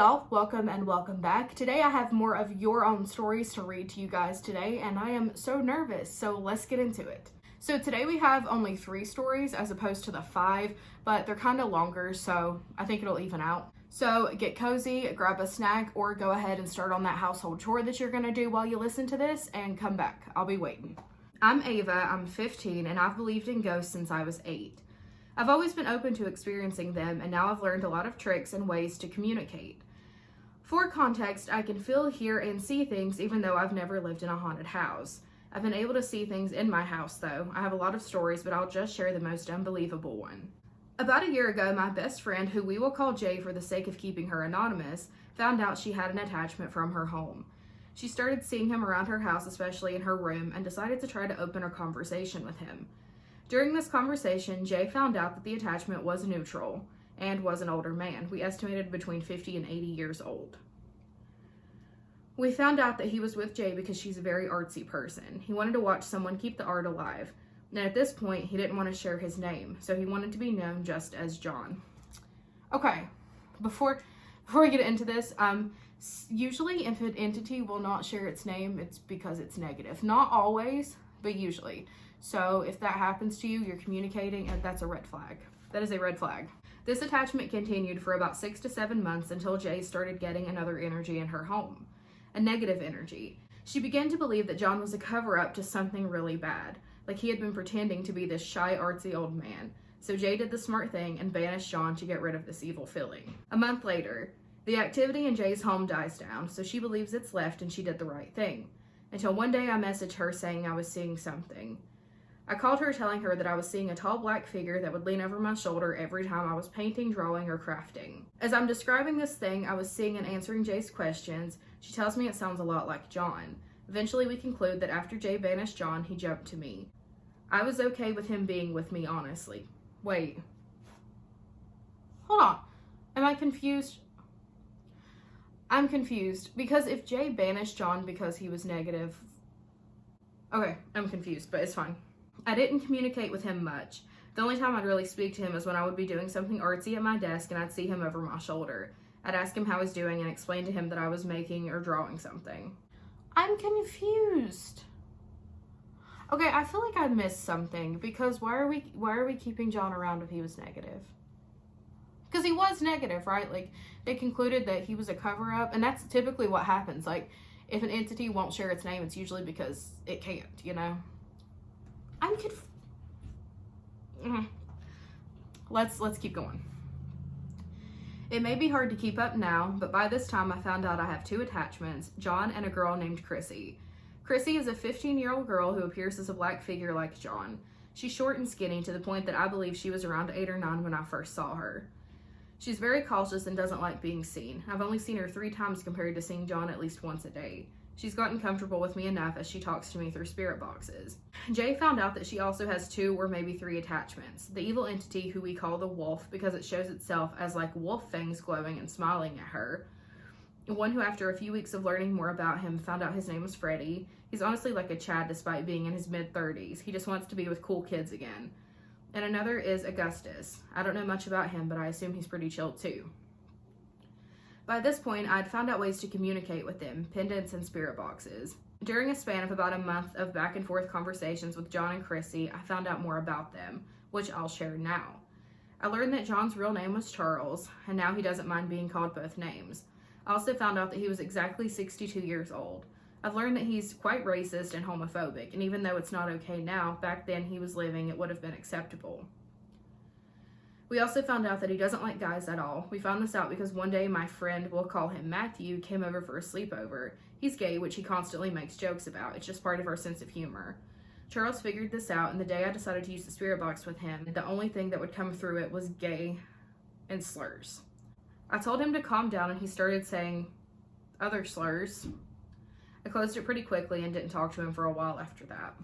y'all, welcome and welcome back. Today I have more of your own stories to read to you guys today, and I am so nervous, so let's get into it. So today we have only 3 stories as opposed to the 5, but they're kind of longer, so I think it'll even out. So get cozy, grab a snack, or go ahead and start on that household chore that you're gonna do while you listen to this, and come back. I'll be waiting. I'm Ava, I'm 15, and I've believed in ghosts since I was 8. I've always been open to experiencing them, and now I've learned a lot of tricks and ways to communicate. For context, I can feel, hear, and see things even though I've never lived in a haunted house. I've been able to see things in my house though. I have a lot of stories, but I'll just share the most unbelievable one. About a year ago, my best friend, who we will call Jay for the sake of keeping her anonymous, found out she had an attachment from her home. She started seeing him around her house, especially in her room, and decided to try to open a conversation with him. During this conversation, Jay found out that the attachment was neutral and was an older man. We estimated between 50 and 80 years old. We found out that he was with Jay because she's a very artsy person. He wanted to watch someone keep the art alive. And at this point, he didn't want to share his name, so he wanted to be known just as John. Okay, before we get into this, usually if an entity will not share its name, it's because it's negative. Not always, but usually. So if that happens to you, you're communicating, and that's a red flag. That is a red flag. This attachment continued for about 6 to 7 months until Jay started getting another energy in her home. A negative energy. She began to believe that John was a cover-up to something really bad, like he had been pretending to be this shy, artsy old man. So Jay did the smart thing and banished John to get rid of this evil feeling. A month later, the activity in Jay's home dies down, so she believes it's left and she did the right thing. Until one day I messaged her saying I was seeing something. I called her telling her that I was seeing a tall black figure that would lean over my shoulder every time I was painting, drawing, or crafting. As I'm describing this thing I was seeing and answering Jay's questions, she tells me it sounds a lot like John. Eventually we conclude that after Jay banished John, he jumped to me. I was okay with him being with me, honestly. Wait. Hold on. Am I confused? I'm confused, because if Jay banished John because he was negative... Okay, I'm confused, but it's fine. I didn't communicate with him much. The only time I'd really speak to him is when I would be doing something artsy at my desk and I'd see him over my shoulder. I'd ask him how he's doing and explain to him that I was making or drawing something. I'm confused. Okay, I feel like I missed something, because why are we keeping John around if he was negative? Because he was negative, right? Like, they concluded that he was a cover-up, and that's typically what happens. Like, if an entity won't share its name, it's usually because it can't, you know? I'm Let's keep going. It may be hard to keep up now, but by this time I found out I have 2 attachments, John and a girl named Chrissy. Chrissy is a 15-year-old girl who appears as a black figure like John. She's short and skinny to the point that I believe she was around 8 or 9 when I first saw her. She's very cautious and doesn't like being seen. I've only seen her 3 times compared to seeing John at least once a day. She's gotten comfortable with me enough as she talks to me through spirit boxes. Jay found out that she also has 2 or maybe 3 attachments. The evil entity, who we call the wolf because it shows itself as like wolf fangs glowing and smiling at her. One who, after a few weeks of learning more about him, found out his name was Freddie. He's honestly like a Chad despite being in his mid-30s. He just wants to be with cool kids again. And another is Augustus. I don't know much about him, but I assume he's pretty chill too. By this point, I'd found out ways to communicate with them, pendants and spirit boxes. During a span of about a month of back and forth conversations with John and Chrissy, I found out more about them, which I'll share now. I learned that John's real name was Charles, and now he doesn't mind being called both names. I also found out that he was exactly 62 years old. I've learned that he's quite racist and homophobic, and even though it's not okay now, back then he was living, it would have been acceptable. We also found out that he doesn't like guys at all. We found this out because one day my friend, we'll call him Matthew, came over for a sleepover. He's gay, which he constantly makes jokes about. It's just part of our sense of humor. Charles figured this out, and the day I decided to use the spirit box with him, the only thing that would come through it was gay and slurs. I told him to calm down, and he started saying other slurs. I closed it pretty quickly and didn't talk to him for a while after that.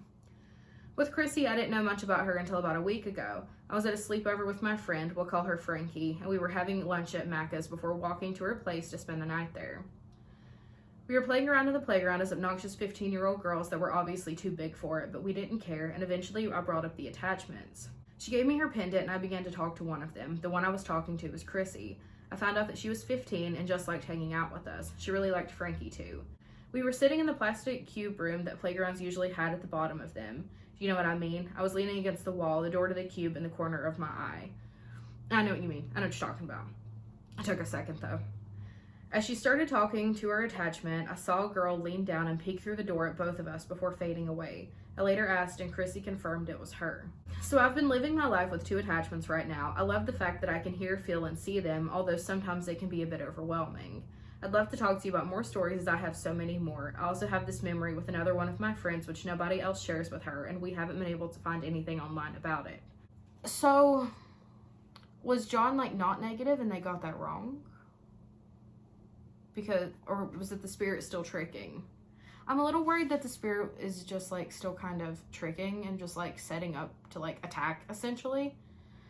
With Chrissy, I didn't know much about her until about a week ago. I was at a sleepover with my friend, we'll call her Frankie, and we were having lunch at Macca's before walking to her place to spend the night there. We were playing around in the playground as obnoxious 15-year-old girls that were obviously too big for it, but we didn't care, and eventually I brought up the attachments. She gave me her pendant, and I began to talk to one of them. The one I was talking to was Chrissy. I found out that she was 15 and just liked hanging out with us. She really liked Frankie too. We were sitting in the plastic cube room that playgrounds usually had at the bottom of them. Do you know what I mean? I was leaning against the wall, the door to the cube in the corner of my eye. I know what you mean. I know what you're talking about. It took a second though. As she started talking to her attachment, I saw a girl lean down and peek through the door at both of us before fading away. I later asked and Chrissy confirmed it was her. So I've been living my life with 2 attachments right now. I love the fact that I can hear, feel, and see them, although sometimes they can be a bit overwhelming. I'd love to talk to you about more stories as I have so many more. I also have this memory with another one of my friends which nobody else shares with her, and we haven't been able to find anything online about it. So, was John like not negative and they got that wrong? Or was it the spirit still tricking? I'm a little worried that the spirit is just like still kind of tricking and just like setting up to like attack essentially.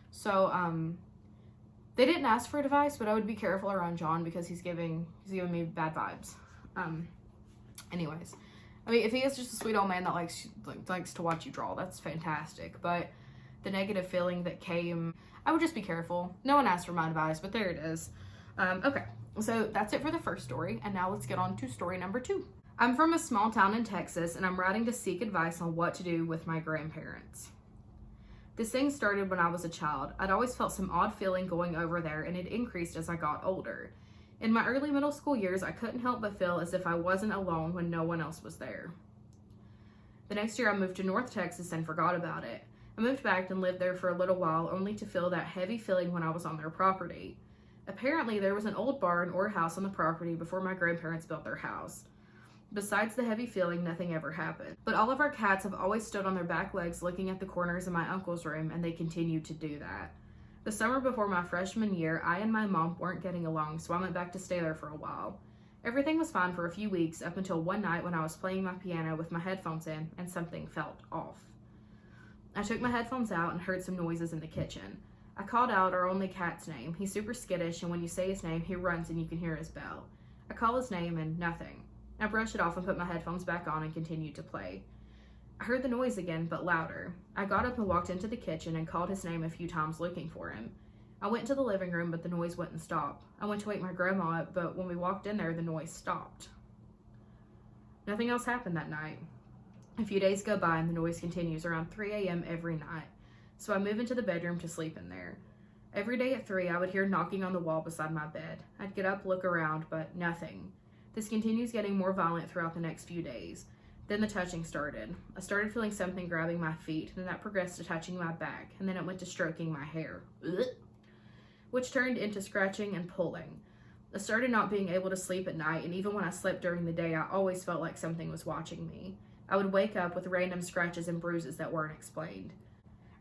So they didn't ask for advice, but I would be careful around John because he's giving me bad vibes. Anyways, I mean, if he is just a sweet old man that likes to watch you draw, that's fantastic. But the negative feeling that came, I would just be careful. No one asked for my advice, but there it is. Okay, so that's it for the first story, and now let's get on to story number 2. I'm from a small town in Texas, and I'm writing to seek advice on what to do with my grandparents. This thing started when I was a child. I'd always felt some odd feeling going over there, and it increased as I got older. In my early middle school years, I couldn't help but feel as if I wasn't alone when no one else was there. The next year, I moved to North Texas and forgot about it. I moved back and lived there for a little while, only to feel that heavy feeling when I was on their property. Apparently, there was an old barn or house on the property before my grandparents built their house. Besides the heavy feeling, nothing ever happened. But all of our cats have always stood on their back legs looking at the corners of my uncle's room, and they continue to do that. The summer before my freshman year, I and my mom weren't getting along, so I went back to stay there for a while. Everything was fine for a few weeks, up until one night when I was playing my piano with my headphones in, and something felt off. I took my headphones out and heard some noises in the kitchen. I called out our only cat's name. He's super skittish, and when you say his name, he runs and you can hear his bell. I call his name and nothing. I brushed it off and put my headphones back on and continued to play. I heard the noise again, but louder. I got up and walked into the kitchen and called his name a few times looking for him. I went into the living room, but the noise wouldn't stop. I went to wake my grandma up, but when we walked in there, the noise stopped. Nothing else happened that night. A few days go by and the noise continues around 3 a.m. every night. So I move into the bedroom to sleep in there. Every day at 3, I would hear knocking on the wall beside my bed. I'd get up, look around, but nothing. This continues getting more violent throughout the next few days. Then the touching started. I started feeling something grabbing my feet, and then that progressed to touching my back, and then it went to stroking my hair, which turned into scratching and pulling. I started not being able to sleep at night, and even when I slept during the day, I always felt like something was watching me. I would wake up with random scratches and bruises that weren't explained.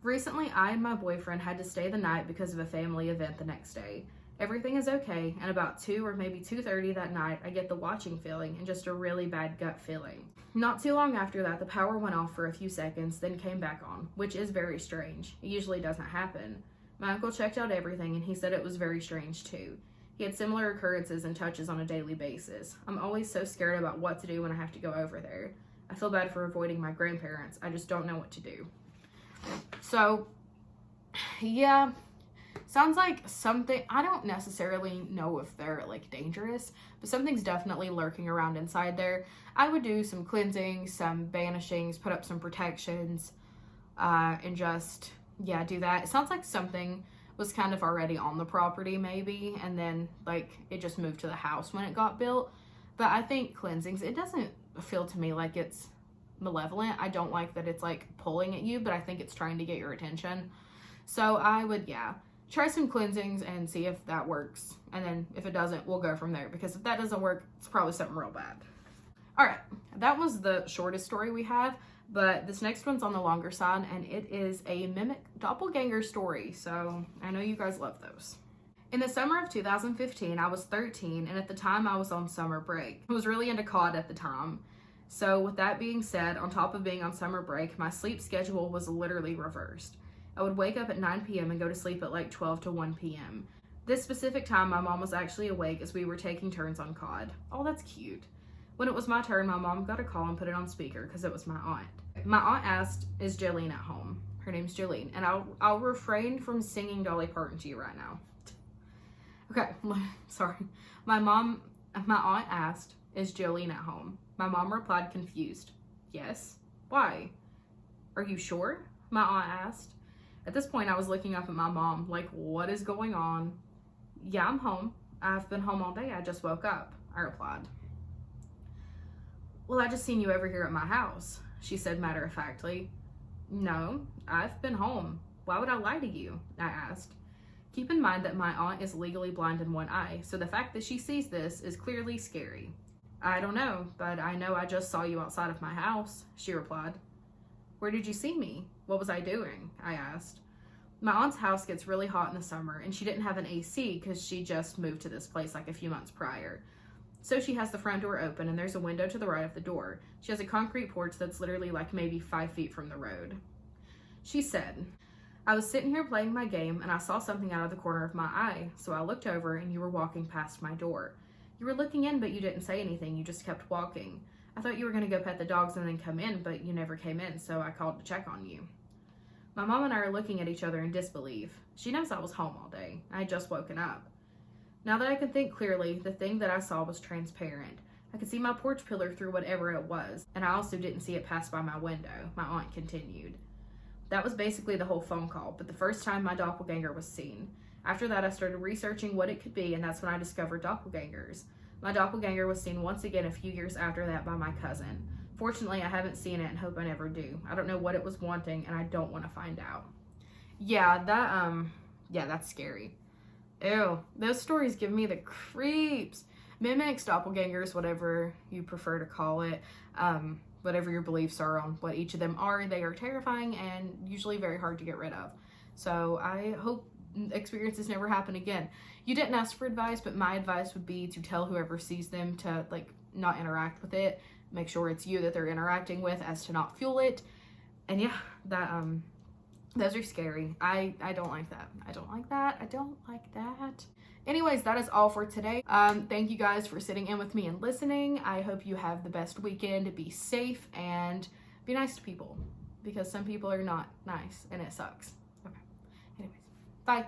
Recently, I and my boyfriend had to stay the night because of a family event the next day. Everything is okay, and about 2 or maybe 2:30 that night, I get the watching feeling and just a really bad gut feeling. Not too long after that, the power went off for a few seconds, then came back on, which is very strange. It usually doesn't happen. My uncle checked out everything, and he said it was very strange too. He had similar occurrences and touches on a daily basis. I'm always so scared about what to do when I have to go over there. I feel bad for avoiding my grandparents. I just don't know what to do. So, yeah. Sounds like something, I don't necessarily know if they're like dangerous, but something's definitely lurking around inside there. I would do some cleansing, some banishings, put up some protections, and just, yeah, do that. It sounds like something was kind of already on the property maybe, and then like it just moved to the house when it got built. But I think cleansings, it doesn't feel to me like it's malevolent. I don't like that it's like pulling at you, but I think it's trying to get your attention. So I would, yeah, try some cleansings and see if that works. And then if it doesn't, we'll go from there. Because if that doesn't work, it's probably something real bad. All right, that was the shortest story we have. But this next one's on the longer side, and it is a mimic doppelganger story. So I know you guys love those. In the summer of 2015, I was 13, and at the time I was on summer break. I was really into COD at the time. So with that being said, on top of being on summer break, my sleep schedule was literally reversed. I would wake up at 9 p.m. and go to sleep at like 12 to 1 p.m. This specific time, my mom was actually awake as we were taking turns on COD. Oh, that's cute. When it was my turn, my mom got a call and put it on speaker because it was my aunt. My aunt asked, "Is Jolene at home?" Her name's Jolene, and I'll refrain from singing Dolly Parton to you right now. Okay, sorry. My aunt asked, "Is Jolene at home?" My mom replied, confused, "Yes. Why? Are you sure?" My aunt asked. At this point, I was looking up at my mom, like, what is going on? "Yeah, I'm home. I've been home all day. I just woke up," I replied. "Well, I just seen you over here at my house," she said matter-of-factly. "No, I've been home. Why would I lie to you?" I asked. Keep in mind that my aunt is legally blind in one eye, so the fact that she sees this is clearly scary. "I don't know, but I know I just saw you outside of my house," she replied. "Where did you see me? What was I doing?" I asked. My aunt's house gets really hot in the summer, and she didn't have an AC because she just moved to this place like a few months prior. So she has the front door open, and there's a window to the right of the door. She has a concrete porch that's literally like maybe 5 feet from the road. She said, "I was sitting here playing my game, and I saw something out of the corner of my eye, so I looked over, and you were walking past my door. You were looking in, but you didn't say anything. You just kept walking. I thought you were going to go pet the dogs and then come in, but you never came in, so I called to check on you." My mom and I are looking at each other in disbelief. She knows I was home all day. I had just woken up. Now that I can think clearly, the thing that I saw was transparent. I could see my porch pillar through whatever it was, and I also didn't see it pass by my window, my aunt continued. That was basically the whole phone call, but the first time my doppelganger was seen. After that, I started researching what it could be, and that's when I discovered doppelgangers. My doppelganger was seen once again a few years after that by my cousin. Fortunately, I haven't seen it and hope I never do. I don't know what it was wanting, and I don't want to find out. Yeah, that's scary. Ew, those stories give me the creeps. Mimics, doppelgangers, whatever you prefer to call it, whatever your beliefs are on what each of them are, they are terrifying and usually very hard to get rid of. So I hope experiences never happen again. You didn't ask for advice, but my advice would be to tell whoever sees them to not interact with it. Make sure it's you that they're interacting with, as to not fuel it. And yeah, those are scary. I don't like that. I don't like that. Anyways, that is all for today. Thank you guys for sitting in with me and listening. I hope you have the best weekend. Be safe and be nice to people, because some people are not nice and it sucks. Okay. Anyways, bye.